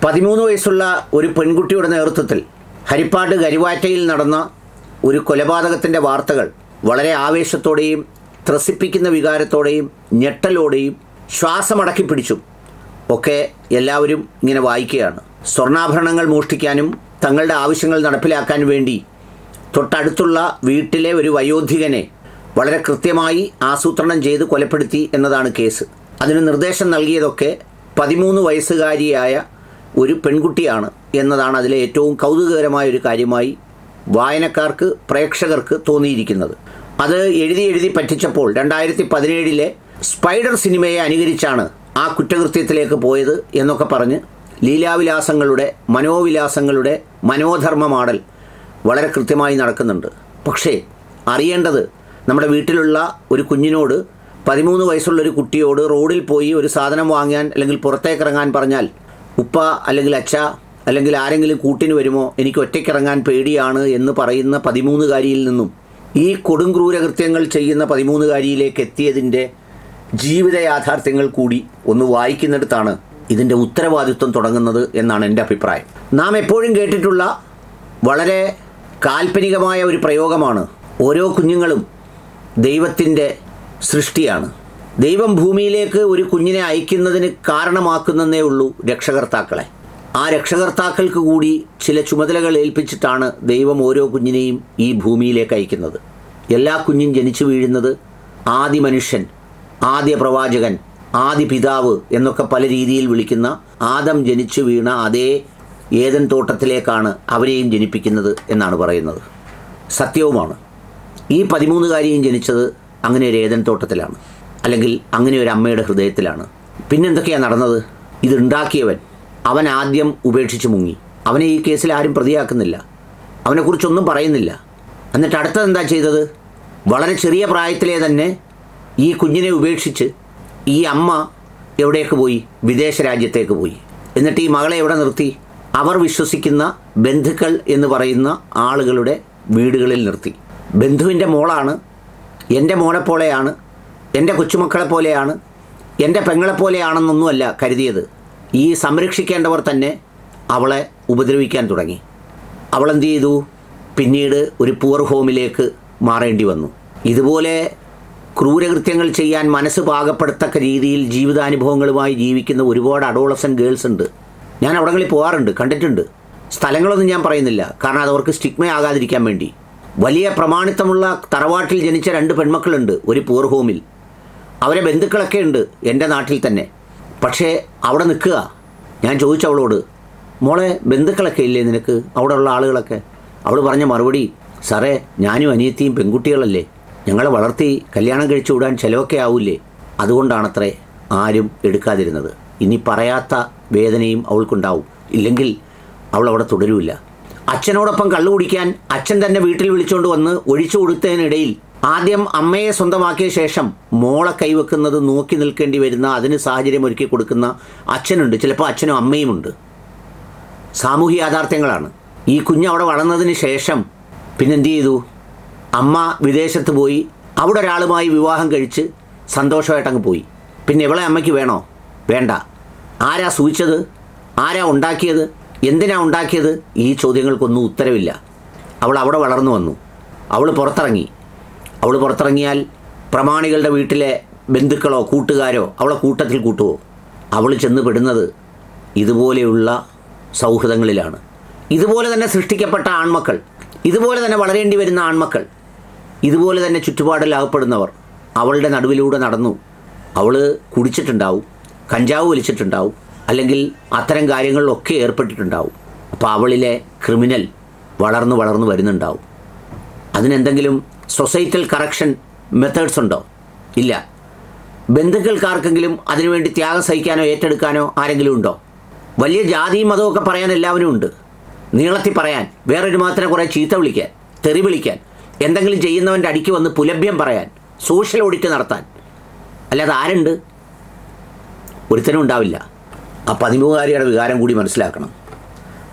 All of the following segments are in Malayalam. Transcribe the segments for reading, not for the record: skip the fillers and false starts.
13 വയസ്സുള്ള ഒരു പെൺകുട്ടിയുടെ നേതൃത്വത്തിൽ ഹരിപ്പാട് കരുവാറ്റയിൽ നടന്ന ഒരു കൊലപാതകത്തിൻ്റെ വാർത്തകൾ വളരെ ആവേശത്തോടെയും ത്രസിപ്പിക്കുന്ന വികാരത്തോടെയും ഞെട്ടലോടെയും ശ്വാസമടക്കി പിടിച്ചും ഒക്കെ എല്ലാവരും ഇങ്ങനെ വായിക്കുകയാണ്. സ്വർണ്ണാഭരണങ്ങൾ മോഷ്ടിക്കാനും തങ്ങളുടെ ആവശ്യങ്ങൾ നടപ്പിലാക്കാൻ വേണ്ടി തൊട്ടടുത്തുള്ള വീട്ടിലെ ഒരു വയോധികനെ വളരെ കൃത്യമായി ആസൂത്രണം ചെയ്ത് കൊലപ്പെടുത്തി എന്നതാണ് കേസ്. അതിന് നിർദ്ദേശം നൽകിയതൊക്കെ 13 വയസ്സുകാരിയായ ഒരു പെൺകുട്ടിയാണ് എന്നതാണ് അതിലെ ഏറ്റവും കൗതുകകരമായ ഒരു കാര്യമായി വായനക്കാർക്ക്, പ്രേക്ഷകർക്ക് തോന്നിയിരിക്കുന്നത്. അത് എഴുതി പറ്റിച്ചപ്പോൾ 2017 സ്പൈഡർ സിനിമയെ അനുകരിച്ചാണ് ആ കുറ്റകൃത്യത്തിലേക്ക് പോയത് എന്നൊക്കെ പറഞ്ഞ് ലീലാവിലാസങ്ങളുടെ, മനോവിലാസങ്ങളുടെ മനോധർമ്മ മാടൽ വളരെ കൃത്യമായി നടക്കുന്നുണ്ട്. പക്ഷേ അറിയേണ്ടത്, നമ്മുടെ വീട്ടിലുള്ള ഒരു കുഞ്ഞിനോട്, 13 വയസ്സുള്ളൊരു കുട്ടിയോട് റോഡിൽ പോയി ഒരു സാധനം വാങ്ങാൻ അല്ലെങ്കിൽ പുറത്തേക്കിറങ്ങാൻ പറഞ്ഞാൽ ഉപ്പ അല്ലെങ്കിൽ അച്ഛ അല്ലെങ്കിൽ ആരെങ്കിലും കൂട്ടിന് വരുമോ, എനിക്ക് ഒറ്റയ്ക്കിറങ്ങാൻ പേടിയാണ് എന്ന് പറയുന്ന 13കാരിയിൽ നിന്നും ഈ കൊടുംക്രൂരകൃത്യങ്ങൾ ചെയ്യുന്ന 13കാരിയിലേക്ക് എത്തിയതിൻ്റെ ജീവിത യാഥാർത്ഥ്യങ്ങൾ കൂടി ഒന്ന് വായിക്കുന്നിടത്താണ് ഇതിൻ്റെ ഉത്തരവാദിത്വം തുടങ്ങുന്നത് എന്നാണ് എൻ്റെ അഭിപ്രായം. നാം എപ്പോഴും കേട്ടിട്ടുള്ള വളരെ കാൽപ്പനികമായ ഒരു പ്രയോഗമാണ്, ഓരോ കുഞ്ഞുങ്ങളും ദൈവത്തിൻ്റെ സൃഷ്ടിയാണ്. ദൈവം ഭൂമിയിലേക്ക് ഒരു കുഞ്ഞിനെ അയക്കുന്നതിന് കാരണമാക്കുന്നതേ ഉള്ളൂ രക്ഷകർത്താക്കളെ. ആ രക്ഷകർത്താക്കൾക്ക് കൂടി ചില ചുമതലകൾ ഏൽപ്പിച്ചിട്ടാണ് ദൈവം ഓരോ കുഞ്ഞിനെയും ഈ ഭൂമിയിലേക്ക് അയക്കുന്നത്. എല്ലാ കുഞ്ഞും ജനിച്ചു വീഴുന്നത് ആദി മനുഷ്യൻ, ആദ്യ പ്രവാചകൻ, ആദി പിതാവ് എന്നൊക്കെ പല രീതിയിൽ വിളിക്കുന്ന ആദം ജനിച്ചു വീണ അതേ ഏദൻ തോട്ടത്തിലേക്കാണ് അവരെയും ജനിപ്പിക്കുന്നത് എന്നാണ് പറയുന്നത്. സത്യവുമാണ്. ഈ 13കാരിയും ജനിച്ചത് അങ്ങനെ ഒരു ഏദൻ തോട്ടത്തിലാണ്, അല്ലെങ്കിൽ അങ്ങനെ ഒരു അമ്മയുടെ ഹൃദയത്തിലാണ്. പിന്നെന്തൊക്കെയാണ് നടന്നത്? ഇതുണ്ടാക്കിയവൻ, അവൻ ആദ്യം ഉപേക്ഷിച്ച് മുങ്ങി. അവനെ ഈ കേസിൽ ആരും പ്രതിയാക്കുന്നില്ല, അവനെക്കുറിച്ചൊന്നും പറയുന്നില്ല. എന്നിട്ട് അടുത്തത് എന്താ ചെയ്തത്? വളരെ ചെറിയ പ്രായത്തിലെ തന്നെ ഈ കുഞ്ഞിനെ ഉപേക്ഷിച്ച് ഈ അമ്മ എവിടേക്ക് പോയി? വിദേശ രാജ്യത്തേക്ക് പോയി. എന്നിട്ട് ഈ മകളെ എവിടെ നിർത്തി? അവർ വിശ്വസിക്കുന്ന ബന്ധുക്കൾ എന്ന് പറയുന്ന ആളുകളുടെ വീടുകളിൽ നിർത്തി. ബന്ധുവിൻ്റെ മോളാണ്, എൻ്റെ മോളെപ്പോലെയാണ്, എൻ്റെ കൊച്ചുമക്കളെ പോലെയാണ്, എൻ്റെ പെങ്ങളെപ്പോലെയാണെന്നൊന്നുമല്ല കരുതിയത്. ഈ സംരക്ഷിക്കേണ്ടവർ തന്നെ അവളെ ഉപദ്രവിക്കാൻ തുടങ്ങി. അവളെന്ത് ചെയ്തു? പിന്നീട് ഒരു പുവർ ഹോമിലേക്ക് മാറേണ്ടി വന്നു. ഇതുപോലെ ക്രൂരകൃത്യങ്ങൾ ചെയ്യാൻ മനസ്സ് പാകപ്പെടുത്തക്ക രീതിയിൽ ജീവിതാനുഭവങ്ങളുമായി ജീവിക്കുന്ന ഒരുപാട് അഡോളസൻ്റ് ഗേൾസ് ഉണ്ട്. ഞാൻ അവിടങ്ങളിൽ പോകാറുണ്ട്, കണ്ടിട്ടുണ്ട്. സ്ഥലങ്ങളൊന്നും ഞാൻ പറയുന്നില്ല, കാരണം അത് അവർക്ക് സ്റ്റിഗ്മയാകാതിരിക്കാൻ വേണ്ടി. വലിയ പ്രമാണിത്തമുള്ള തറവാട്ടിൽ ജനിച്ച 2 പെൺമക്കളുണ്ട് ഒരു പുവർ ഹോമിൽ. അവരെ ബന്ധുക്കളൊക്കെ ഉണ്ട് എൻ്റെ നാട്ടിൽ തന്നെ. പക്ഷേ അവിടെ നിൽക്കുക. ഞാൻ ചോദിച്ചവളോട്, മോളെ ബന്ധുക്കളൊക്കെ ഇല്ലേ നിനക്ക്, അവിടെ ഉള്ള ആളുകളൊക്കെ? അവൾ പറഞ്ഞ മറുപടി, സാറേ ഞാനും അനിയത്തിയും പെൺകുട്ടികളല്ലേ, ഞങ്ങളെ വളർത്തി കല്യാണം കഴിച്ചു വിടാൻ ചിലവൊക്കെ ആവില്ലേ, അതുകൊണ്ടാണത്രേ ആരും എടുക്കാതിരുന്നത്. ഇനി പറയാത്ത വേദനയും അവൾക്കുണ്ടാവും, ഇല്ലെങ്കിൽ അവൾ അവിടെ തുടരില്ല. അച്ഛനോടൊപ്പം കള്ളു കുടിക്കാൻ അച്ഛൻ തന്നെ വീട്ടിൽ വിളിച്ചുകൊണ്ട് വന്ന് ഒഴിച്ചു കൊടുത്തതിനിടയിൽ ആദ്യം അമ്മയെ സ്വന്തമാക്കിയ ശേഷം മോളെ കൈവെക്കുന്നത് നോക്കി നിൽക്കേണ്ടി വരുന്ന, അതിന് സാഹചര്യം ഒരുക്കി കൊടുക്കുന്ന അച്ഛനുണ്ട്. ചിലപ്പോൾ അച്ഛനും അമ്മയുമുണ്ട്. സാമൂഹ്യ യാഥാർത്ഥ്യങ്ങളാണ്. ഈ കുഞ്ഞ് അവിടെ വളർന്നതിന് ശേഷം പിന്നെന്ത് ചെയ്തു? അമ്മ വിദേശത്ത് പോയി അവിടെ ഒരാളുമായി വിവാഹം കഴിച്ച് സന്തോഷമായിട്ടങ്ങ് പോയി. പിന്നെ ഇവളെ അമ്മയ്ക്ക് വേണോ? വേണ്ട. ആരാ സൂചിച്ചത്? ആരാ ഉണ്ടാക്കിയത്? എന്തിനാ ഉണ്ടാക്കിയത്? ഈ ചോദ്യങ്ങൾക്കൊന്നും ഉത്തരവില്ല. അവൾ അവിടെ വളർന്നു വന്നു. അവൾ പുറത്തിറങ്ങിയാൽ പ്രമാണികളുടെ വീട്ടിലെ ബന്ധുക്കളോ കൂട്ടുകാരോ അവളെ കൂട്ടത്തിൽ കൂട്ടുമോ? അവൾ ചെന്ന് പെടുന്നത് ഇതുപോലെയുള്ള സൗഹൃദങ്ങളിലാണ്. ഇതുപോലെ തന്നെ സൃഷ്ടിക്കപ്പെട്ട ആൺമക്കൾ, ഇതുപോലെ തന്നെ വളരേണ്ടി വരുന്ന ആൺമക്കൾ, ഇതുപോലെ തന്നെ ചുറ്റുപാടിൽ അകപ്പെടുന്നവർ അവളുടെ നടുവിലൂടെ നടന്നു. അവൾ കുടിച്ചിട്ടുണ്ടാവും, കഞ്ചാവ് വലിച്ചിട്ടുണ്ടാവും, അല്ലെങ്കിൽ അത്തരം കാര്യങ്ങളിലൊക്കെ ഏർപ്പെട്ടിട്ടുണ്ടാവും. അപ്പോൾ അവളിലെ ക്രിമിനൽ വളർന്നു വരുന്നുണ്ടാവും. അതിനെന്തെങ്കിലും സൊസൈറ്റൽ കറക്ഷൻ മെത്തേഡ്സ് ഉണ്ടോ? ഇല്ല. ബന്ധുക്കൾക്കാർക്കെങ്കിലും അതിനുവേണ്ടി ത്യാഗം സഹിക്കാനോ ഏറ്റെടുക്കാനോ ആരെങ്കിലും ഉണ്ടോ? വലിയ ജാതിയും മതമൊക്കെ പറയാൻ എല്ലാവരും ഉണ്ട്. നീളത്തിൽ പറയാൻ, വേറൊരു മതത്തിനെ കുറേ ചീത്ത വിളിക്കാൻ, തെറി വിളിക്കാൻ, എന്തെങ്കിലും ചെയ്യുന്നവൻ്റെ അടിക്ക് വന്ന് പുലഭ്യം പറയാൻ, സോഷ്യൽ ഓഡിറ്റ് നടത്താൻ. അല്ലാതെ ആരുണ്ട്? ഒരുത്തനും ഉണ്ടാവില്ല. ആ 13കാരിയുടെ വികാരം കൂടി മനസ്സിലാക്കണം.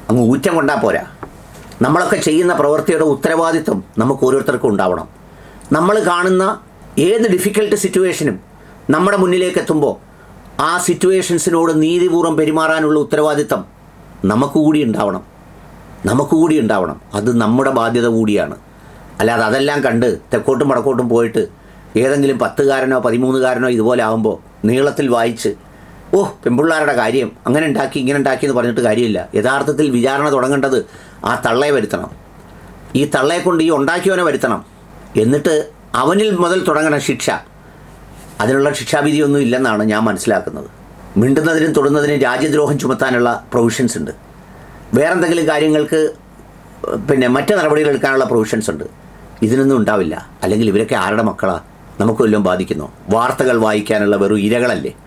അങ്ങ് ഊറ്റം കൊണ്ടാൽ പോരാ. നമ്മളൊക്കെ ചെയ്യുന്ന പ്രവൃത്തിയുടെ ഉത്തരവാദിത്വം നമുക്ക് ഓരോരുത്തർക്കും ഉണ്ടാവണം. നമ്മൾ കാണുന്ന ഏത് ഡിഫിക്കൽട്ട് സിറ്റുവേഷനും നമ്മുടെ മുന്നിലേക്ക് എത്തുമ്പോൾ ആ സിറ്റുവേഷൻസിനോട് നീതിപൂർവ്വം പെരുമാറാനുള്ള ഉത്തരവാദിത്വം നമുക്ക് കൂടി ഉണ്ടാവണം. അത് നമ്മുടെ ബാധ്യത കൂടിയാണ്. അല്ലാതെ അതെല്ലാം കണ്ട് തെക്കോട്ടും വടക്കോട്ടും പോയിട്ട് ഏതെങ്കിലും 10കാരനോ 13കാരനോ ഇതുപോലെ ആകുമ്പോൾ നീളത്തിൽ വായിച്ച് പെൺപിള്ളാരുടെ കാര്യം അങ്ങനെ ഉണ്ടാക്കി ഇങ്ങനെ ഉണ്ടാക്കി എന്ന് പറഞ്ഞിട്ട് കാര്യമില്ല. യഥാർത്ഥത്തിൽ വിചാരണ തുടങ്ങേണ്ടത് ആ തള്ളയെ വരുത്തണം. ഈ തള്ളയെ കൊണ്ട് ഈ ഉണ്ടാക്കിയവനെ വരുത്തണം. എന്നിട്ട് അവനിൽ മുതൽ തുടങ്ങണം ശിക്ഷ. അതിനുള്ള ശിക്ഷാവിധിയൊന്നും ഇല്ലെന്നാണ് ഞാൻ മനസ്സിലാക്കുന്നത്. മിണ്ടുന്നതിനും തൊടുന്നതിനും രാജ്യദ്രോഹം ചുമത്താനുള്ള പ്രൊവിഷൻസ് ഉണ്ട്. വേറെന്തെങ്കിലും കാര്യങ്ങൾക്ക് മറ്റ് നടപടികൾ എടുക്കാനുള്ള പ്രൊവിഷൻസ് ഉണ്ട്. ഇതിനൊന്നും ഉണ്ടാവില്ല. അല്ലെങ്കിൽ ഇവരൊക്കെ ആരുടെ മക്കളാ? നമുക്ക് വല്ലതും ബാധിക്കുന്നോ? വാർത്തകൾ വായിക്കാനുള്ള വെറും ഇരകളല്ലേ?